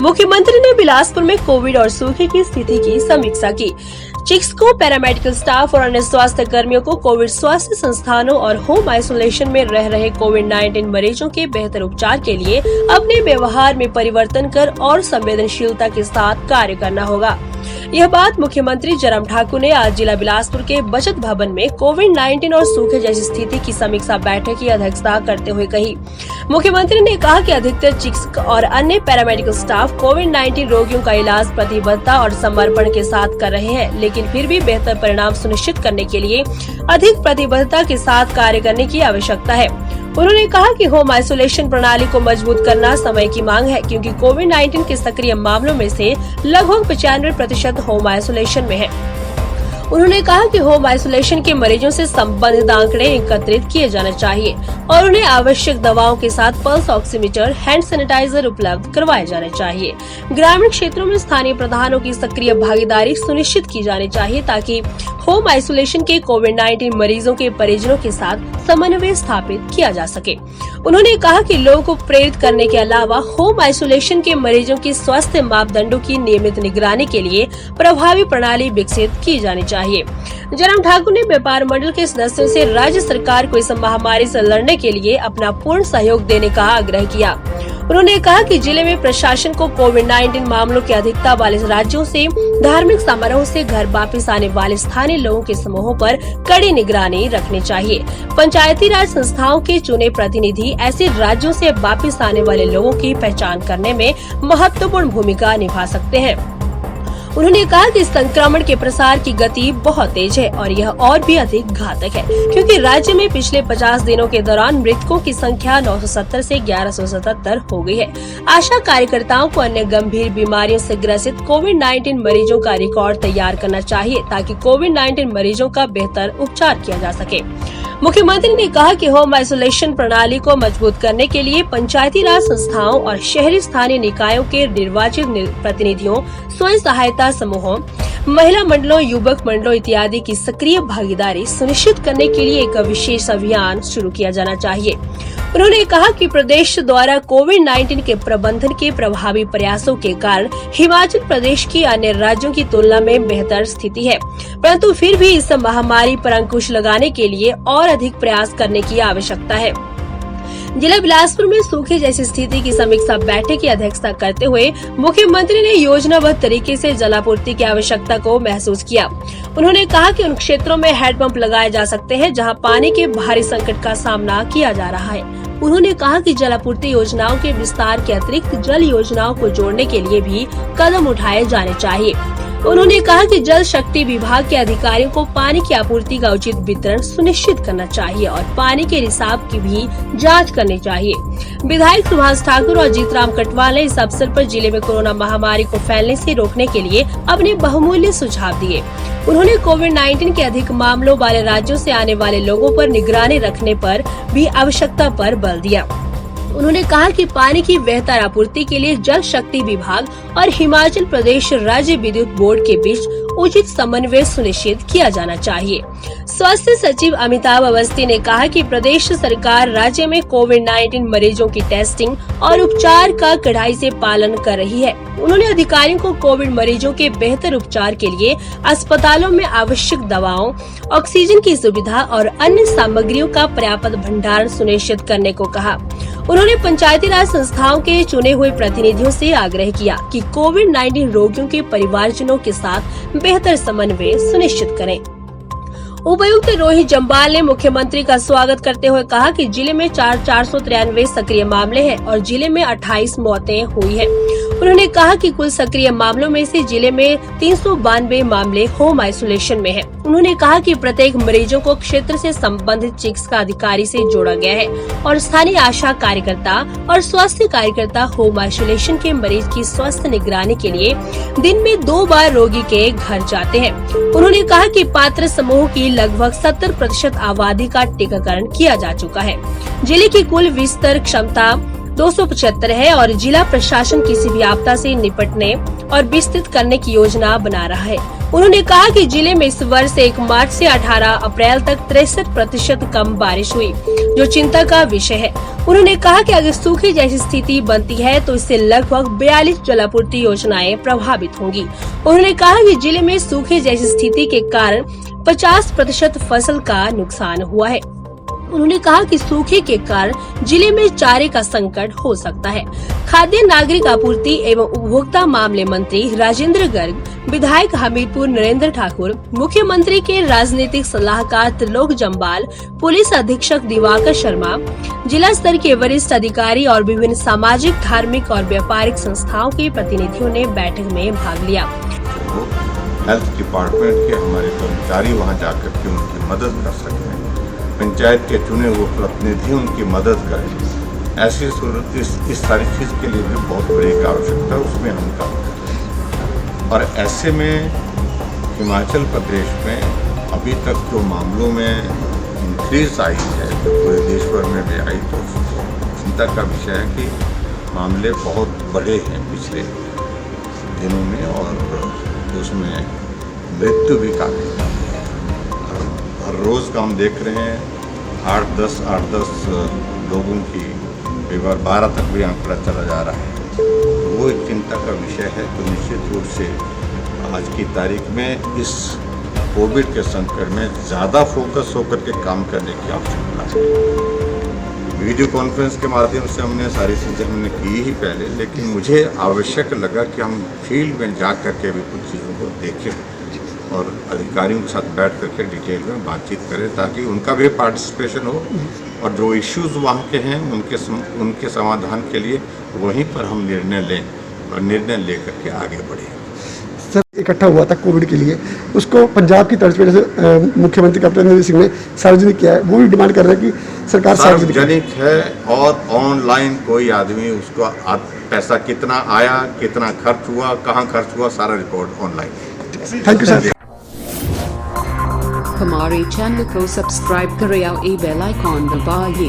मुख्यमंत्री ने बिलासपुर में कोविड और सूखे की स्थिति की समीक्षा की। चिकित्सकों, पैरामेडिकल स्टाफ और अन्य स्वास्थ्य कर्मियों को कोविड स्वास्थ्य संस्थानों और होम आइसोलेशन में रह रहे कोविड-19 मरीजों के बेहतर उपचार के लिए अपने व्यवहार में परिवर्तन कर और संवेदनशीलता के साथ कार्य करना होगा। यह बात मुख्यमंत्री जयराम ठाकुर ने आज जिला बिलासपुर के बचत भवन में कोविड-19 और सूखे जैसी स्थिति की समीक्षा बैठक की अध्यक्षता करते हुए कही। मुख्यमंत्री ने कहा कि अधिकतर चिकित्सक और अन्य पैरामेडिकल स्टाफ कोविड-19 रोगियों का इलाज प्रतिबद्धता और समर्पण के साथ कर रहे हैं, लेकिन फिर भी बेहतर परिणाम सुनिश्चित करने के लिए अधिक प्रतिबद्धता के साथ कार्य करने की आवश्यकता है। उन्होंने कहा कि होम आइसोलेशन प्रणाली को मजबूत करना समय की मांग है, क्योंकि कोविड-19 के सक्रिय मामलों में से लगभग 95% होम आइसोलेशन में है। उन्होंने कहा कि होम आइसोलेशन के मरीजों से संबंधित आंकड़े एकत्रित किए जाने चाहिए और उन्हें आवश्यक दवाओं के साथ पल्स ऑक्सीमीटर, हैंड सैनिटाइजर उपलब्ध करवाए जाने चाहिए। ग्रामीण क्षेत्रों में स्थानीय प्रधानों की सक्रिय भागीदारी सुनिश्चित की जानी चाहिए, ताकि होम आइसोलेशन के कोविड-19 मरीजों के परिजनों के साथ समन्वय स्थापित किया जा सके। उन्होंने कहा कि लोगों को प्रेरित करने के अलावा होम आइसोलेशन के मरीजों की स्वास्थ्य मापदंडों की नियमित निगरानी के लिए प्रभावी प्रणाली विकसित की जानी चाहिए। जयराम ठाकुर ने व्यापार मंडल के सदस्यों से राज्य सरकार को इस महामारी से लड़ने के लिए अपना पूर्ण सहयोग देने का आग्रह किया। उन्होंने कहा कि जिले में प्रशासन को कोविड-19 मामलों की अधिकता वाले राज्यों से धार्मिक समारोह से घर वापस आने वाले स्थानीय लोगों के समूहों पर कड़ी निगरानी रखनी चाहिए। पंचायती राज संस्थाओं के चुने प्रतिनिधि ऐसे राज्यों से वापस आने वाले लोगों की पहचान करने में महत्वपूर्ण भूमिका निभा सकते हैं। उन्होंने कहा कि संक्रमण के प्रसार की गति बहुत तेज है और यह और भी अधिक घातक है, क्योंकि राज्य में पिछले 50 दिनों के दौरान मृतकों की संख्या 970 से 1177 हो गई है। आशा कार्यकर्ताओं को अन्य गंभीर बीमारियों से ग्रसित कोविड-19 मरीजों का रिकॉर्ड तैयार करना चाहिए, ताकि कोविड-19 मरीजों का बेहतर उपचार किया जा सके। मुख्यमंत्री ने कहा कि होम आइसोलेशन प्रणाली को मजबूत करने के लिए पंचायती राज संस्थाओं और शहरी स्थानीय निकायों के निर्वाचित प्रतिनिधियों, स्वयं सहायता समूहों, महिला मंडलों, युवक मंडलों इत्यादि की सक्रिय भागीदारी सुनिश्चित करने के लिए एक विशेष अभियान शुरू किया जाना चाहिए। उन्होंने कहा कि प्रदेश द्वारा कोविड-19 के प्रबंधन के प्रभावी प्रयासों के कारण हिमाचल प्रदेश की अन्य राज्यों की तुलना में बेहतर स्थिति है, परंतु फिर भी इस महामारी पर अंकुश लगाने के लिए और अधिक प्रयास करने की आवश्यकता है। जिला बिलासपुर में सूखे जैसी स्थिति की समीक्षा बैठक की अध्यक्षता करते हुए मुख्यमंत्री ने योजनाबद्ध तरीके से जलापूर्ति की आवश्यकता को महसूस किया। उन्होंने कहा कि उन क्षेत्रों में हैंडपंप लगाए जा सकते हैं जहां पानी के भारी संकट का सामना किया जा रहा है। उन्होंने कहा कि जलापूर्ति योजनाओं के विस्तार के अतिरिक्त जल योजनाओं को जोड़ने के लिए भी कदम उठाए जाने चाहिए। उन्होंने कहा कि जल शक्ति विभाग के अधिकारियों को पानी की आपूर्ति का उचित वितरण सुनिश्चित करना चाहिए और पानी के रिसाव की भी जांच करनी चाहिए। विधायक सुभाष ठाकुर और जीतराम कटवाल ने इस अवसर पर जिले में कोरोना महामारी को फैलने से रोकने के लिए अपने बहुमूल्य सुझाव दिए। उन्होंने कोविड-19 के अधिक मामलों वाले राज्यों से आने वाले लोगों पर निगरानी रखने पर भी आवश्यकता पर बल दिया। उन्होंने कहा कि पानी की बेहतर आपूर्ति के लिए जल शक्ति विभाग और हिमाचल प्रदेश राज्य विद्युत बोर्ड के बीच उचित समन्वय सुनिश्चित किया जाना चाहिए। स्वास्थ्य सचिव अमिताभ अवस्थी ने कहा कि प्रदेश सरकार राज्य में कोविड-19 मरीजों की टेस्टिंग और उपचार का कड़ाई से पालन कर रही है। उन्होंने अधिकारियों को कोविड मरीजों के बेहतर उपचार के लिए अस्पतालों में आवश्यक दवाओं, ऑक्सीजन की सुविधा और अन्य सामग्रियों का पर्याप्त भंडारण सुनिश्चित करने को कहा। उन्होंने पंचायती राज संस्थाओं के चुने हुए प्रतिनिधियों से आग्रह किया कि कोविड-19 रोगियों के परिवारजनों के साथ बेहतर समन्वय सुनिश्चित करें। उपायुक्त रोहित जम्वाल ने मुख्यमंत्री का स्वागत करते हुए कहा कि जिले में 493 सक्रिय मामले हैं और जिले में 28 मौतें हुई हैं। उन्होंने कहा कि कुल सक्रिय मामलों में से जिले में 392 मामले होम आइसोलेशन में हैं। उन्होंने कहा कि प्रत्येक मरीजों को क्षेत्र से संबंधित चिकित्सा अधिकारी से जोड़ा गया है और स्थानीय आशा कार्यकर्ता और स्वास्थ्य कार्यकर्ता होम आइसोलेशन के मरीज की स्वास्थ्य निगरानी के लिए दिन में 2 बार रोगी के घर जाते हैं। उन्होंने कहा कि पात्र समूह की लगभग 70% आबादी का टीकाकरण किया जा चुका है। जिले की कुल बिस्तर क्षमता 275 है और जिला प्रशासन किसी भी आपदा से निपटने और विस्तृत करने की योजना बना रहा है। उन्होंने कहा कि जिले में इस वर्ष 1 मार्च से 18 अप्रैल तक 63% कम बारिश हुई, जो चिंता का विषय है। उन्होंने कहा कि अगर सूखे जैसी स्थिति बनती है तो इससे लगभग 42 जलापूर्ति योजनाएं प्रभावित होंगी। उन्होंने कहा कि जिले में सूखे जैसी स्थिति के कारण 50% फसल का नुकसान हुआ है। उन्होंने कहा कि सूखे के कारण जिले में चारे का संकट हो सकता है। खाद्य नागरिक आपूर्ति एवं उपभोक्ता मामले मंत्री राजेंद्र गर्ग, विधायक हमीरपुर नरेंद्र ठाकुर, मुख्यमंत्री के राजनीतिक सलाहकार त्रिलोक जम्वाल, पुलिस अधीक्षक दिवाकर शर्मा, जिला स्तर के वरिष्ठ अधिकारी और विभिन्न सामाजिक, धार्मिक और व्यापारिक संस्थाओं के प्रतिनिधियों ने बैठक में भाग लिया। हेल्थ डिपार्टमेंट के हमारे कर्मचारी वहां जाकर के उनकी मदद कर सकें, पंचायत के चुने हुए प्रतिनिधि उनकी मदद करें। ऐसी सूरत इस सारी चीज़ के लिए भी बहुत बड़ी आवश्यकता है, उसमें हम काम करें। और ऐसे में हिमाचल प्रदेश में अभी तक जो मामलों में इंक्रीज आई है, जो पूरे देश भर में भी आई, तो चिंता का विषय है कि मामले बहुत बड़े हैं पिछले दिनों में और उसमें मृत्यु भी काफ़ी कम है। हर रोज़ का हम देख रहे हैं 8-10 लोगों की, कई बार 12 तक भी आंकड़ा चला जा रहा है। वो एक चिंता का विषय है। तो निश्चित रूप से आज की तारीख में इस कोविड के संकट में ज़्यादा फोकस होकर के काम करने की आवश्यकता है। वीडियो कॉन्फ्रेंस के माध्यम से हमने सारी चीज़ें हमने की ही पहले, लेकिन मुझे आवश्यक लगा कि हम फील्ड में जा करके भी कुछ चीज़ों को देखें और अधिकारियों के साथ बैठ करके डिटेल में बातचीत करें, ताकि उनका भी पार्टिसिपेशन हो और जो इश्यूज वहाँ के हैं उनके समाधान के लिए वहीं पर हम निर्णय लें और निर्णय लेकर के आगे बढ़ें। सर, इकट्ठा हुआ था कोविड के लिए, उसको पंजाब की तर्ज पे जैसे मुख्यमंत्री कैप्टन अमरिंदर सिंह ने सार्वजनिक किया है, वो भी डिमांड कर रहे हैं कि सरकार सार्वजनिक है और ऑनलाइन कोई आदमी उसको पैसा कितना आया, कितना खर्च हुआ, कहाँ खर्च हुआ, सारा report online. Thank you sir. हमारे चैनल को सब्सक्राइब करें और बेल आइकॉन दबाइए।